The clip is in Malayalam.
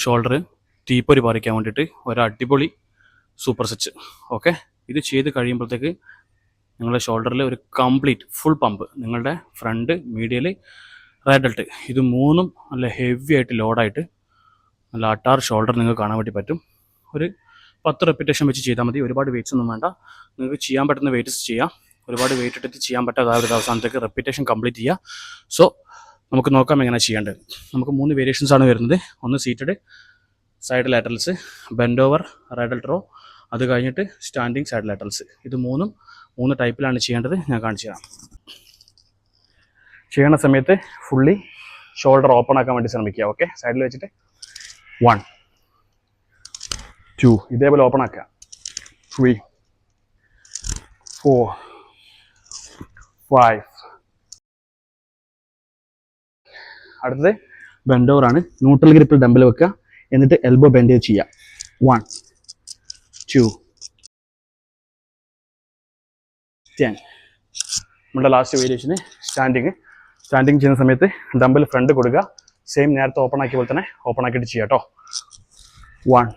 ഷോൾഡർ തീപ്പൊരി പറിക്കാൻ വേണ്ടിയിട്ട് ഒരു അടിപൊളി സൂപ്പർ സെറ്റ്. ഓക്കെ, ഇത് ചെയ്ത് കഴിയുമ്പോഴത്തേക്ക് നിങ്ങളുടെ ഷോൾഡറിൽ ഒരു കംപ്ലീറ്റ് ഫുൾ പമ്പ്, നിങ്ങളുടെ ഫ്രണ്ട്, മീഡിയൽ, റൈറ്റ് ഡെൽറ്റ്, ഇത് മൂന്നും നല്ല ഹെവി ആയിട്ട് ലോഡായിട്ട് നല്ല അട്ടാർ ഷോൾഡർ നിങ്ങൾക്ക് കാണാൻ വേണ്ടി പറ്റും. ഒരു 10 റെപ്പിറ്റേഷൻ വെച്ച് ചെയ്താൽ മതി. ഒരുപാട് വെയിറ്റ്സ് ഒന്നും വേണ്ട. നിങ്ങൾക്ക് ചെയ്യാൻ പറ്റുന്ന വെയിറ്റ്സ് ചെയ്യാം. ഒരുപാട് വെയിറ്റ് ഇട്ടിട്ട് ചെയ്യാൻ പറ്റാതെ ഒരു അവസാനത്തേക്ക് റെപ്പിറ്റേഷൻ കംപ്ലീറ്റ് ചെയ്യുക. സോ നമുക്ക് നോക്കാം എങ്ങനെ ചെയ്യേണ്ടത്. നമുക്ക് 3 വേരിയേഷൻസ് ആണ് വരുന്നത്. ഒന്ന് seated, side laterals, bend over, right delt row, അത് കഴിഞ്ഞിട്ട് സ്റ്റാൻഡിങ് സൈഡ് ലാറ്ററൽസ്. ഇത് 3 ടൈപ്പിലാണ് ചെയ്യേണ്ടത്. ഞാൻ കാണിച്ചു തരാം. ചെയ്യണ സമയത്ത് ഫുള്ളി ഷോൾഡർ ഓപ്പൺ ആക്കാൻ വേണ്ടി ശ്രമിക്കുക. ഓക്കെ, സൈഡിൽ വെച്ചിട്ട് 1 2 ഇതേപോലെ ഓപ്പൺ ആക്കുക. 3 4 5. അടുത്തത് ബെൻഡ് ഓവർ ആണ്. ന്യൂട്രൽ ഗ്രിപ്പിൽ ഡംബൽ വെക്കുക, എന്നിട്ട് എൽബോ ബെൻഡ് ചെയ്യുക. 1 2 10. നമ്മുടെ ലാസ്റ്റ് വേരിയേഷന് സ്റ്റാൻഡിങ് ചെയ്യുന്ന സമയത്ത് ഡംബൽ ഫ്രണ്ട് കൊടുക്കുക. സെയിം നേരത്തെ ഓപ്പൺ ആക്കിയ പോലെ തന്നെ ഓപ്പൺ ആക്കിയിട്ട് ചെയ്യാം കേട്ടോ. 1